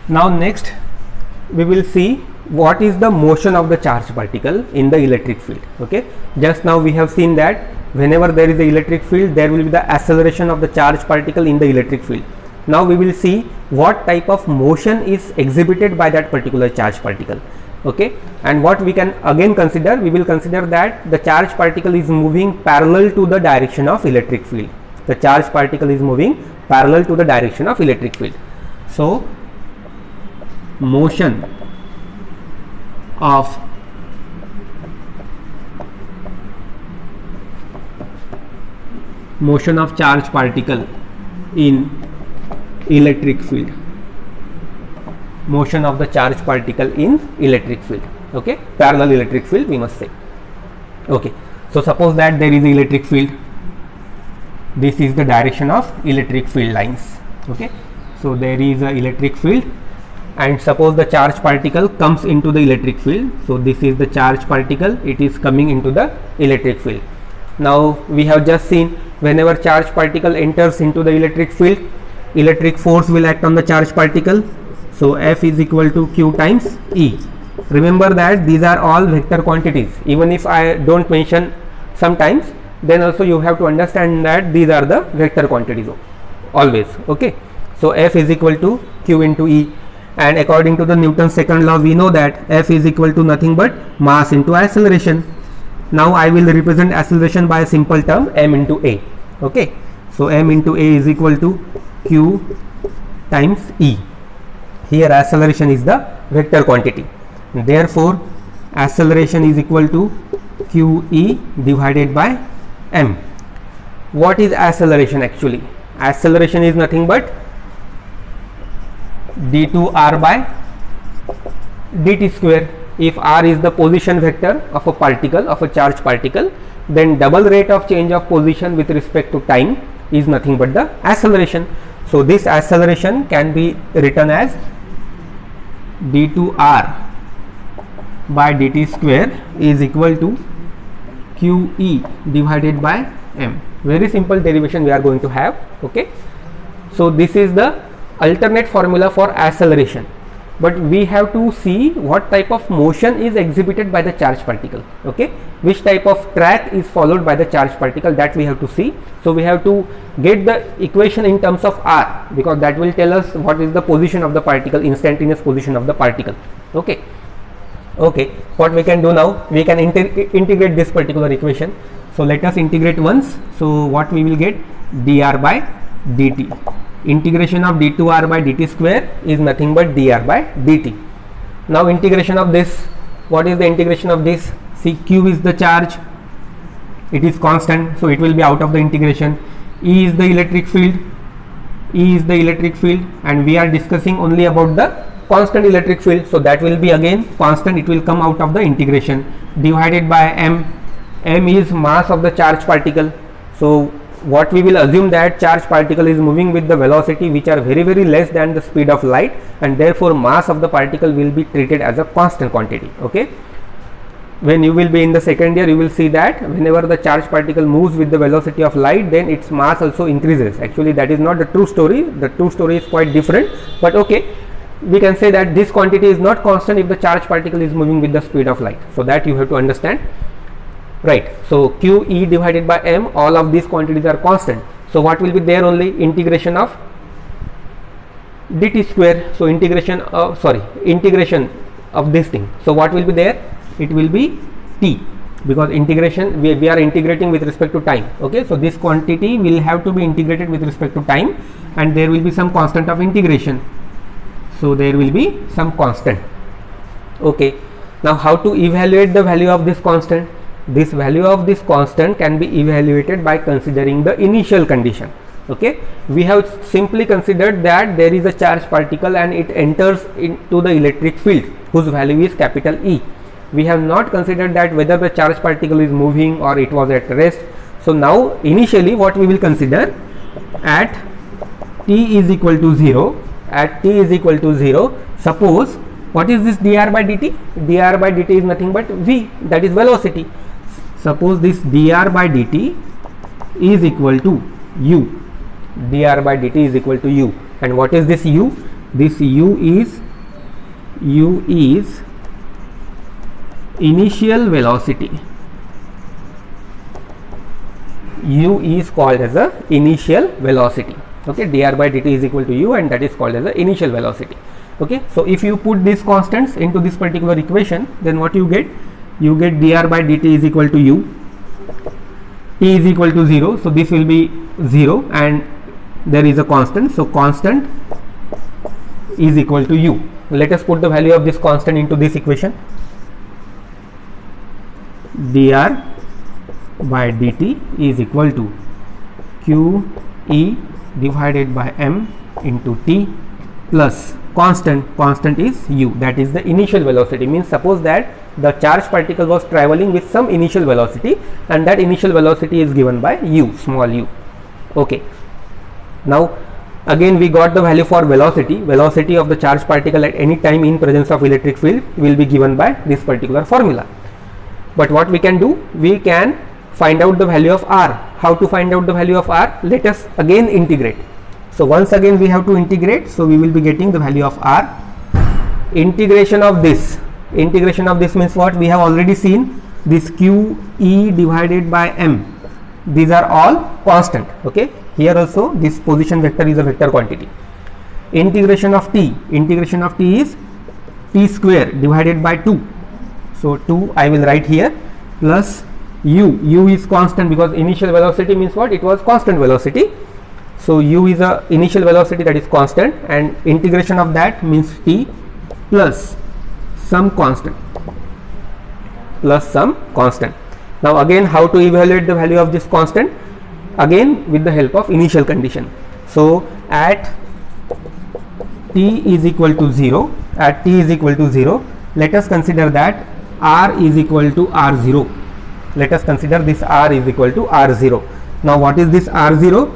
Now next we will see what is the motion of the charged particle in the electric field. Okay, just now we have seen that whenever there is a electric field, there will be the acceleration of the charged particle in the electric field. Now we will see what type of motion is exhibited by that particular charged particle. Okay, and what we can again consider, we will consider that the charged particle is moving parallel to the direction of electric field. The charged particle is moving parallel to the direction of electric field. So motion of charged particle in electric field. Motion of the charged particle in electric field. Okay, parallel electric field we must say. Okay, so suppose that there is an electric field. This is the direction of electric field lines. Okay, so there is an electric field, and suppose the charged particle comes into the electric field. So this is the charged particle, it is coming into the electric field. Now we have just seen whenever charged particle enters into the electric field, electric force will act on the charged particle. So F is equal to Q times E. Remember that these are all vector quantities. Even if I don't mention sometimes, then also you have to understand that these are the vector quantities always. Okay, so F is equal to Q into E, and according to the Newton's second law, we know that F is equal to nothing but mass into acceleration. Now I will represent acceleration by a simple term, m into a. Okay, so m into a is equal to Q times E. Here acceleration is the vector quantity, therefore acceleration is equal to QE divided by m. What is acceleration actually? Acceleration is nothing but d2r by dt square. If r is the position vector of a particle, of a charged particle, then double rate of change of position with respect to time is nothing but the acceleration. So this acceleration can be written as d2r by dt square is equal to QE divided by m. Very simple derivation we are going to have. Okay, so this is the alternate formula for acceleration, but we have to see what type of motion is exhibited by the charged particle. Okay, which type of track is followed by the charged particle, that we have to see. So we have to get the equation in terms of r, because that will tell us what is the position of the particle, instantaneous position of the particle. Okay, okay, what we can do now, we can integrate this particular equation. So let us integrate once. So what we will get, dr by dt, integration of d2r by dt square is nothing but dr by dt. Now integration of this, what is the integration of this? See, q is the charge, it is constant, so it will be out of the integration. E is the electric field, E is the electric field, and we are discussing only about the constant electric field, so that will be again constant, it will come out of the integration, divided by m. M is mass of the charged particle. So what we will assume, that charged particle is moving with the velocity which are very less than the speed of light, and therefore mass of the particle will be treated as a constant quantity. Okay, when you will be in the second year, you will see that whenever the charged particle moves with the velocity of light, then its mass also increases. Actually that is not the true story, the true story is quite different, but okay, we can say that this quantity is not constant if the charged particle is moving with the speed of light. So that you have to understand, right? So QE divided by m, all of these quantities are constant. So what will be there? Only integration of dt square. So integration of this thing. So what will be there? It will be t, because integration, we are integrating with respect to time. Okay, so this quantity will have to be integrated with respect to time, and there will be some constant of integration. So there will be some constant. Okay, now how to evaluate the value of this constant? This value of this constant can be evaluated by considering the initial condition. Okay, we have simply considered that there is a charged particle and it enters into the electric field whose value is capital E. We have not considered that whether the charged particle is moving or it was at rest. So now initially what we will consider, at t is equal to 0, at t is equal to 0, suppose, what is this dr by dt? Dr by dt is nothing but v, that is velocity. Suppose this dr by dt is equal to u, dr by dt is equal to u, and what is this u? this u is initial velocity. U is called as a initial velocity. Okay, dr by dt is equal to u, and that is called as the initial velocity. Okay, so if you put these constants into this particular equation, then what you get? You get dr by dt is equal to u, t is equal to 0, so this will be 0, and there is a constant, so constant is equal to u. Let us put the value of this constant into this equation. Dr by dt is equal to q e divided by m into t plus constant is u, that is the initial velocity. Means suppose that the charged particle was traveling with some initial velocity, and that initial velocity is given by u, small u. Okay, now again we got the value for velocity of the charged particle at any time in presence of electric field will be given by this particular formula. But what we can do, we can find out the value of r. How to find out the value of r? Let us again integrate. So once again we have to integrate, so we will be getting the value of r. Integration of this means what? We have already seen this q e divided by m, these are all constant. Okay, here also this position vector is a vector quantity. Integration of t is t square divided by 2, so 2 I will write here, plus u is constant, because initial velocity means what? It was constant velocity, so u is a initial velocity, that is constant, and integration of that means t plus some constant. Now again, how to evaluate the value of this constant? Again with the help of initial condition. So at t is equal to 0, let us consider that r is equal to r0. Let us consider this r is equal to r0. Now what is this r0?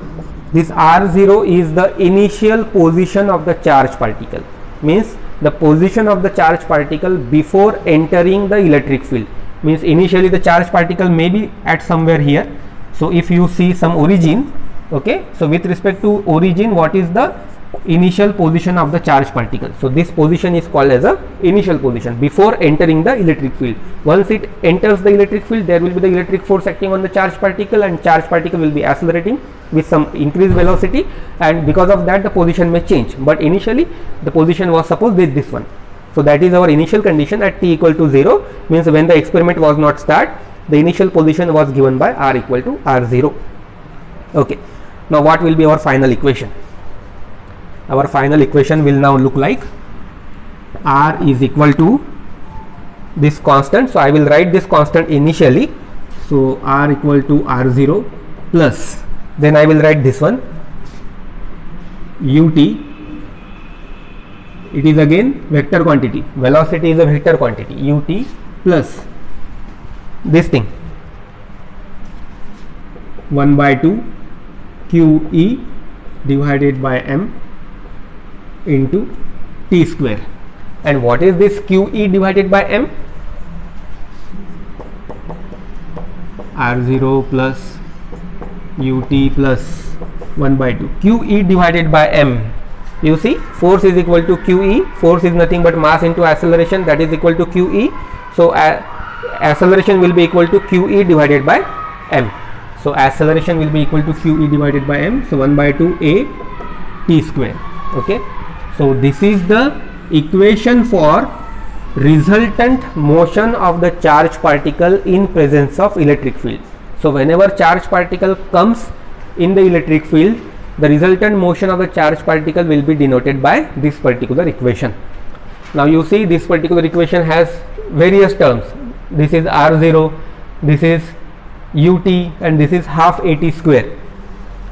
This r0 is the initial position of the charged particle, means the position of the charged particle before entering the electric field. Means initially the charged particle may be at somewhere here. So if you see some origin, okay, so with respect to origin, what is the initial position of the charged particle? So this position is called as a initial position before entering the electric field. Once it enters the electric field, there will be the electric force acting on the charged particle, and charged particle will be accelerating with some increased velocity, and because of that the position may change, but initially the position was supposed with this one. So that is our initial condition at t equal to 0, means when the experiment was not start, the initial position was given by r equal to r0. Okay, now what will be our final equation? Our final equation will now look like r is equal to this constant, so I will write this constant initially, so r equal to r0 plus, then I will write this one ut, it is again vector quantity, velocity is a vector quantity, ut plus this thing 1 by 2 qe divided by m into t square. And what is this qe divided by m? r0 plus ut plus 1 by 2 qe divided by m. You see, force is equal to qe, force is nothing but mass into acceleration, that is equal to qe. So acceleration will be equal to qe divided by m. So acceleration will be equal to qe divided by m, so 1 by 2 a t square. Okay, so this is the equation for resultant motion of the charged particle in presence of electric field. So whenever charged particle comes in the electric field, the resultant motion of the charged particle will be denoted by this particular equation. Now you see, this particular equation has various terms. This is r0, this is ut, and this is half at square.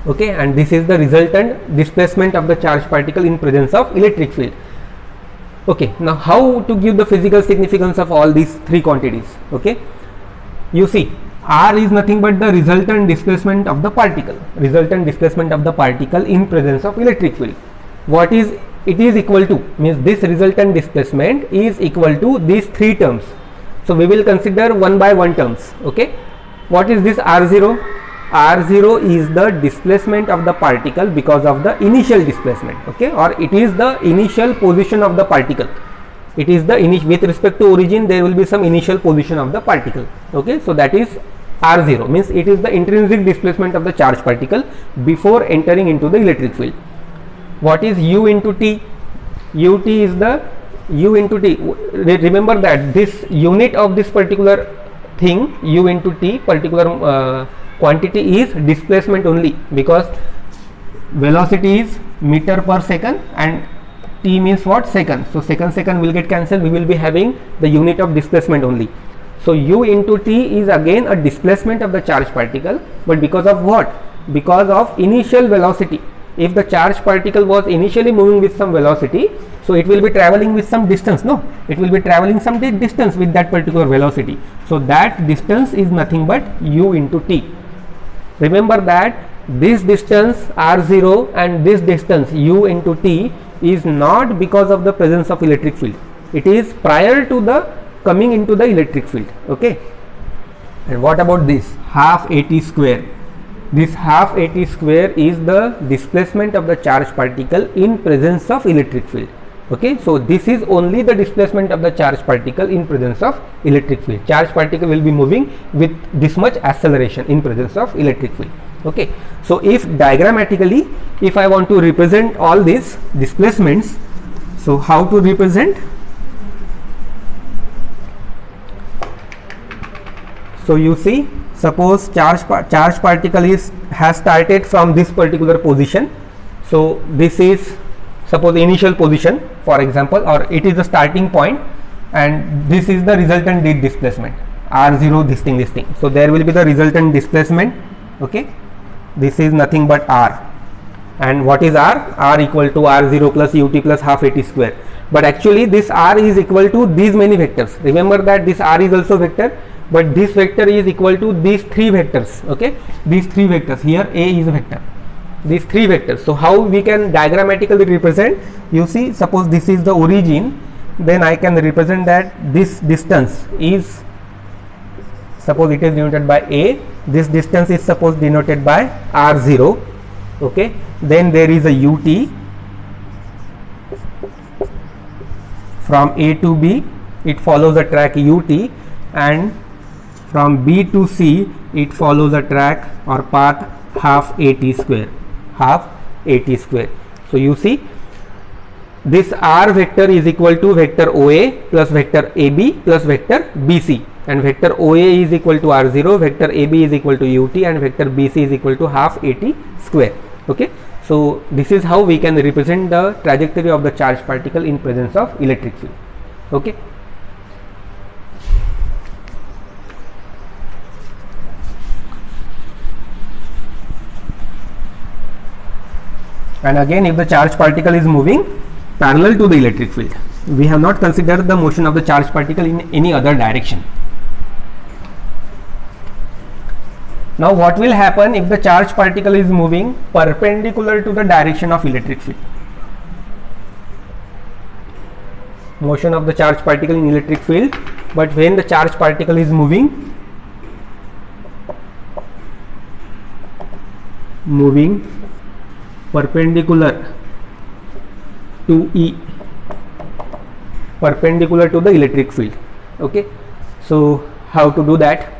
Okay, and this is the resultant displacement of the charged particle in presence of electric field. Okay, now how to give the physical significance of all these three quantities? Okay, you see, r is nothing but the resultant displacement of the particle, in presence of electric field. What is it is equal to? Means this resultant displacement is equal to these three terms. So we will consider one by one terms. Okay, what is this r0? r0 is the displacement of the particle because of the initial displacement, okay, or it is the initial position of the particle. It is the with respect to origin there will be some initial position of the particle, okay. So that is r0, means it is the intrinsic displacement of the charged particle before entering into the electric field. What is u into t? Ut is the u into t. Remember that this unit of this particular thing, u into t, particular quantity is displacement only, because velocity is meter per second and t means what? Second. So second will get cancelled, we will be having the unit of displacement only. So u into t is again a displacement of the charged particle, but because of what? Because of initial velocity. If the charged particle was initially moving with some velocity, so it will be traveling with some distance, no? It will be traveling some distance with that particular velocity. So that distance is nothing but u into t. Remember that this distance r0 and this distance u into t is not because of the presence of electric field. It is prior to the coming into the electric field, okay. And what about this half at square? This half at square is the displacement of the charged particle in presence of electric field, okay. So this is only the displacement of the charged particle in presence of electric field. Charged particle will be moving with this much acceleration in presence of electric field, okay. So if diagrammatically, if I want to represent all these displacements, so how to represent? So you see, suppose charged particle has started from this particular position. So this is suppose initial position, for example, or it is the starting point, and this is the resultant displacement r0, this thing. So there will be the resultant displacement, okay. This is nothing but r, and what is r? R equal to r0 plus ut plus half at square. But actually this r is equal to these many vectors. Remember that this r is also vector, but this vector is equal to these three vectors, okay. These three vectors, here a is a vector, these three vectors. So how we can diagrammatically represent? You see, suppose this is the origin, then I can represent that this distance is, suppose it is denoted by a, this distance is suppose denoted by r0, okay. Then there is a ut, from a to b it follows a track ut, and from b to c it follows a track or path half at square, half at square. So you see, this r vector is equal to vector OA plus vector AB plus vector BC, and vector OA is equal to r0, vector AB is equal to ut, and vector BC is equal to half at square, okay. So this is how we can represent the trajectory of the charged particle in presence of electric field, okay. And again, if the charged particle is moving parallel to the electric field, we have not considered the motion of the charged particle in any other direction. Now what will happen if the charged particle is moving perpendicular to the direction of electric field? Motion of the charged particle in electric field, but when the charged particle is moving perpendicular to E, perpendicular to the electric field, okay. So how to do that?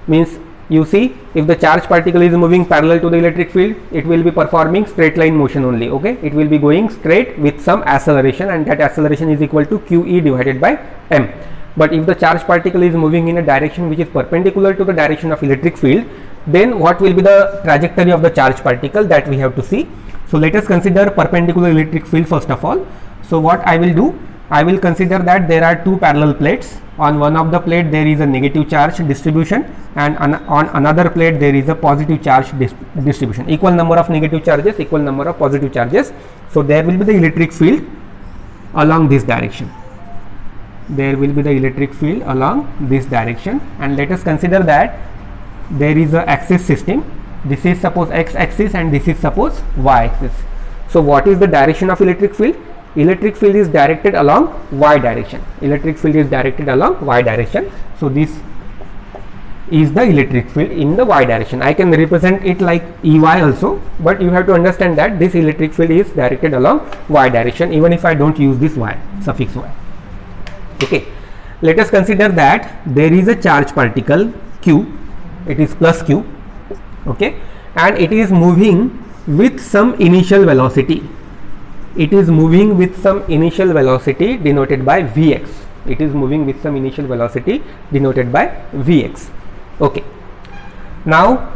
Means, you see, if the charged particle is moving parallel to the electric field, it will be performing straight line motion only, okay. It will be going straight with some acceleration, and that acceleration is equal to QE divided by m. But if the charged particle is moving in a direction which is perpendicular to the direction of electric field, then what will be the trajectory of the charged particle, that we have to see. So let us consider perpendicular electric field first of all. So what I will do, I will consider that there are two parallel plates. On one of the plate there is a negative charge distribution, and on another plate there is a positive charge distribution. Equal number of negative charges, equal number of positive charges. So there will be the electric field along this direction. There will be the electric field along this direction, and let us consider that there is a axis system. This is suppose x axis and this is suppose y axis. So what is the direction of electric field? Electric field is directed along y direction. Electric field is directed along y direction. So this is the electric field in the y direction. I can represent it like Ey also, but you have to understand that this electric field is directed along y direction even if I don't use this y, suffix y. Okay, let us consider that there is a charge particle q, it is plus q, okay, and it is moving with some initial velocity. It is moving with some initial velocity denoted by Vx. It is moving with some initial velocity denoted by Vx. Okay. Now,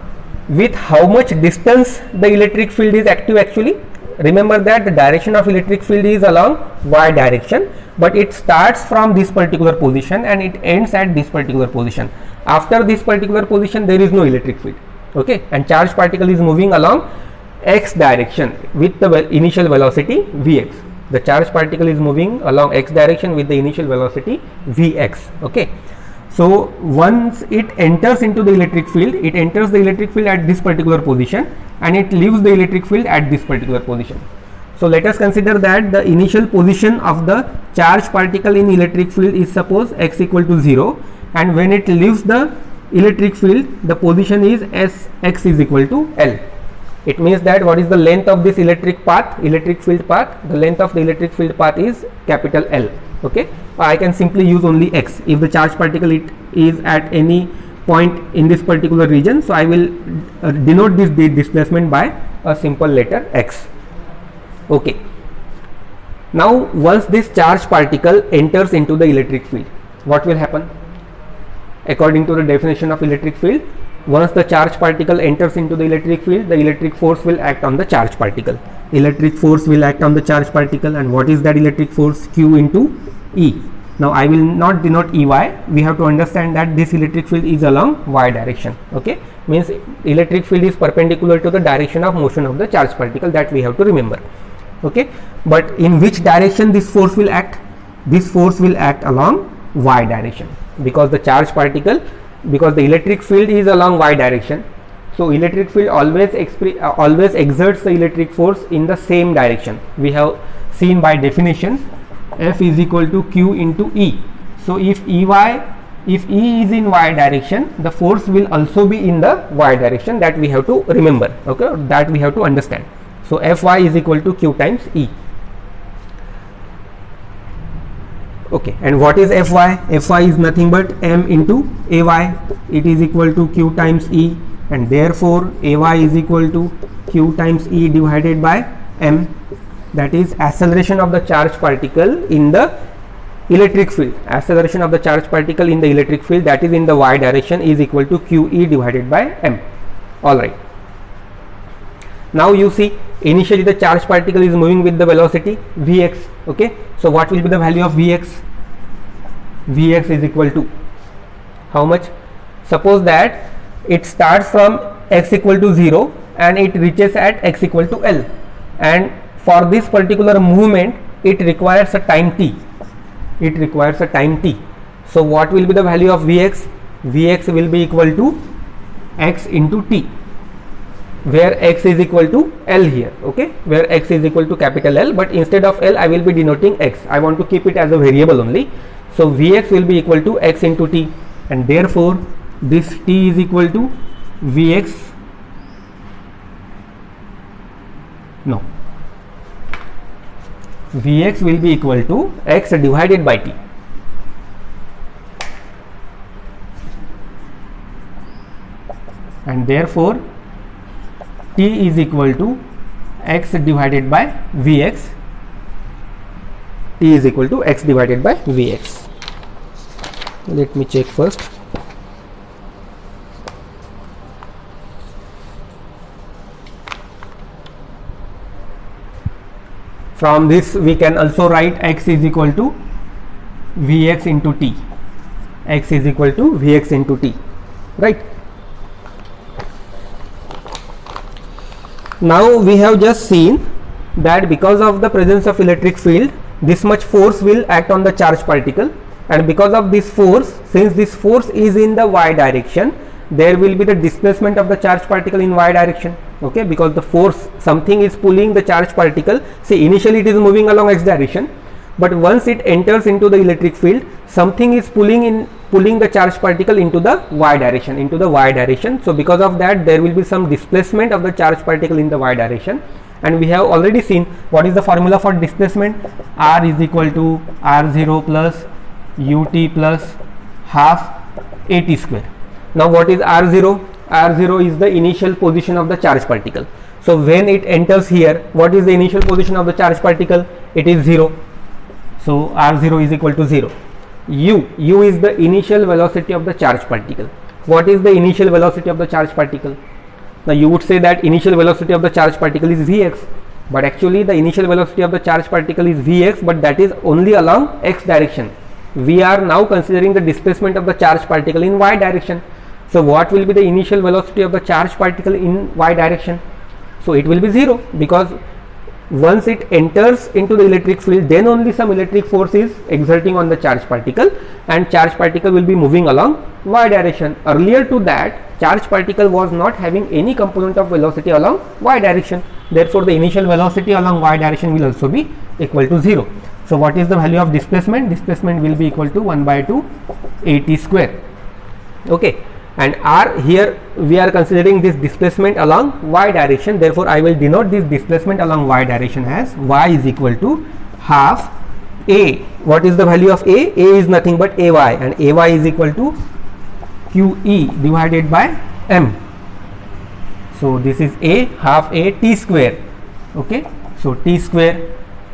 with how much distance the electric field is active actually? Remember that the direction of electric field is along y direction, but it starts from this particular position and it ends at this particular position. After this particular position, there is no electric field. Okay, and charge particle is moving along x direction with the initial velocity Vx. The charge particle is moving along x direction with the initial velocity Vx. Okay, so once it enters into the electric field, it enters the electric field at this particular position and it leaves the electric field at this particular position. So let us consider that the initial position of the charge particle in electric field is suppose x equal to 0, and when it leaves the electric field, the position is as x is equal to L. It means that what is the length of this electric field path? The length of the electric field path is capital L. Okay, I can simply use only x if the charge particle is at any point in this particular region. So I will denote this displacement by a simple letter x. Okay. Now once this charge particle enters into the electric field, what will happen? According to the definition of electric field, once the charge particle enters into the electric field, the electric force will act on the charge particle. Electric force will act on the charge particle, and what is that electric force? Q into E. Now I will not denote Ey. We have to understand that this electric field is along y direction. Okay, means electric field is perpendicular to the direction of motion of the charge particle, that we have to remember. Okay, but in which direction this force will act? This force will act along y direction, because the charge particle, because the electric field is along y direction, so electric field always exerts the electric force in the same direction. We have seen by definition F is equal to Q into E. So if E is in y direction, the force will also be in the y direction, that we have to remember. Okay, that we have to understand. So Fy is equal to Q times E. Okay, and what is Fy? Fy is nothing but m into Ay. It is equal to Q times E, and therefore Ay is equal to Q times E divided by m. That is acceleration of the charge particle in the electric field. Acceleration of the charge particle in the electric field, that is in the y direction, is equal to Qe divided by m. All right. Now you see, initially the charge particle is moving with the velocity Vx. Okay, so what will be the value of Vx? Vx is equal to how much? Suppose that it starts from x equal to 0 and it reaches at x equal to L, and for this particular movement it requires a time t. It requires a time t. So what will be the value of Vx? Vx will be equal to x into t, where x is equal to L here. Okay, where x is equal to capital L, but instead of L I will be denoting x. I want to keep it as a variable only. So Vx will be equal to x into t, and therefore this t is equal to Vx. No, Vx will be equal to x divided by t. And therefore t is equal to x divided by Vx. T is equal to x divided by Vx. Let me check first. From this we can also write x is equal to Vx into t. X is equal to Vx into t, right? Now we have just seen that because of the presence of electric field, this much force will act on the charge particle, and because of this force, since this force is in the y direction, there will be the displacement of the charge particle in y direction. Okay, because the force, something is pulling the charge particle. See, initially it is moving along x direction, but once it enters into the electric field, something is pulling in pulling the charged particle into the y direction, so because of that there will be some displacement of the charged particle in the y direction. And we have already seen what is the formula for displacement. R is equal to r0 plus ut plus half at square. Now what is r0? R0 is the initial position of the charged particle. So when it enters here, what is the initial position of the charged particle? It is 0. So r0 is equal to 0. U is the initial velocity of the charged particle. What is the initial velocity of the charged particle? Now you would say that initial velocity of the charged particle is Vx, but actually the initial velocity of the charged particle is Vx, but that is only along x direction. We are now considering the displacement of the charged particle in y direction. So what will be the initial velocity of the charged particle in y direction? So it will be 0, because once it enters into the electric field, then only some electric force is exerting on the charged particle, and charged particle will be moving along y direction. Earlier to that, charged particle was not having any component of velocity along y direction. Therefore the initial velocity along y direction will also be equal to 0. So what is the value of displacement? Displacement will be equal to 1 by 2 at square. Okay, and r, here we are considering this displacement along y direction. Therefore I will denote this displacement along y direction as y is equal to half a. What is the value of a? A is nothing but ay, and ay is equal to QE divided by m. So this is a, half a t square. Okay, so t square,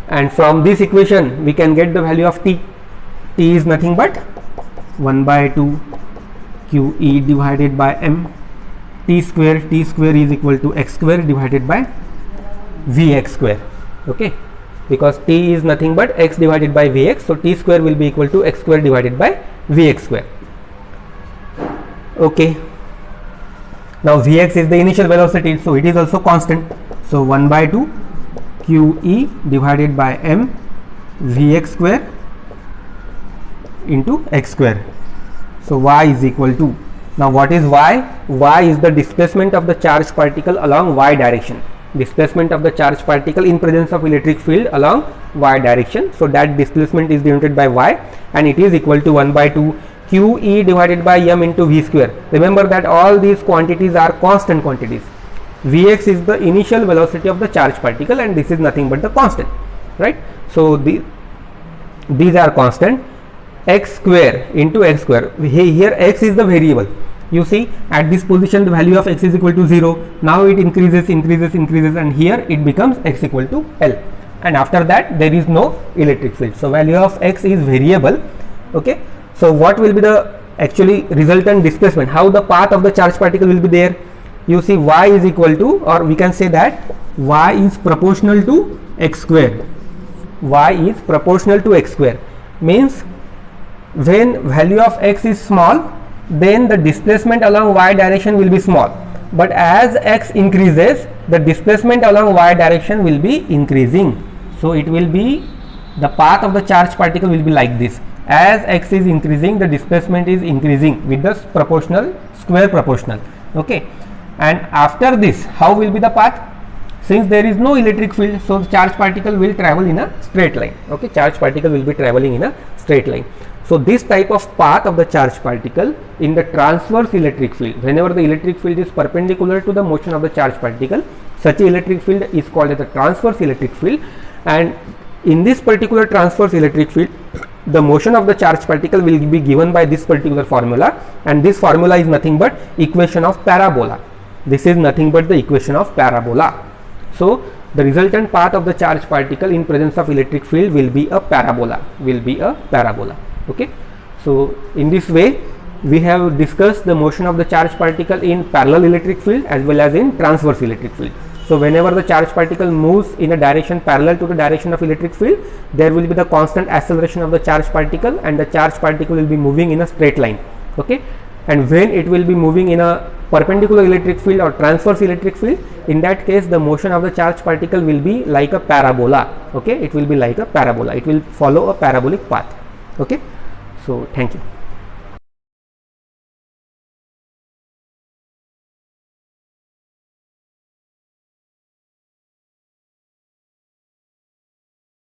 and from this equation we can get the value of t. T is nothing but 1 by 2 QE divided by m. T square is equal to x square divided by Vx square. Okay, because t is nothing but x divided by Vx, so t square will be equal to x square divided by Vx square. Okay, now Vx is the initial velocity, so it is also constant. So 1 by 2 QE divided by m Vx square into x square. So y is equal to, now what is y? Y is the displacement of the charged particle along y direction. Displacement of the charged particle in presence of electric field along y direction. So that displacement is denoted by y, and it is equal to 1 by 2 QE divided by m into v square. Remember that all these quantities are constant quantities. Vx is the initial velocity of the charged particle, and this is nothing but the constant, right? So these are constant. X square into x square. Here x is the variable. You see, at this position the value of x is equal to 0. Now it increases, and here it becomes x equal to L, and after that there is no electric field. So value of x is variable. Okay, so what will be the actually resultant displacement? How the path of the charged particle will be there? You see, y is equal to, or we can say that y is proportional to x square. Y is proportional to x square means when value of x is small, then the displacement along y direction will be small, but as x increases, the displacement along y direction will be increasing. So it will be, the path of the charged particle will be like this. As x is increasing, the displacement is increasing with the proportional, square proportional. Okay, and after this, how will be the path? Since there is no electric field, so the charged particle will travel in a straight line. Okay, charged particle will be traveling in a straight line. So this type of path of the charged particle in the transverse electric field, whenever the electric field is perpendicular to the motion of the charged particle, such a electric field is called as the transverse electric field. And in this particular transverse electric field, the motion of the charged particle will be given by this particular formula, and this formula is nothing but equation of parabola. This is nothing but the equation of parabola. So the resultant path of the charged particle in presence of electric field will be a parabola. Okay, so in this way we have discussed the motion of the charged particle in parallel electric field as well as in transverse electric field. So whenever the charged particle moves in a direction parallel to the direction of electric field, there will be the constant acceleration of the charged particle, and the charged particle will be moving in a straight line. Okay, and when it will be moving in a perpendicular electric field or transverse electric field, in that case the motion of the charged particle will be like a parabola. Okay, it will be like a parabola. It will follow a parabolic path. Okay, so thank you.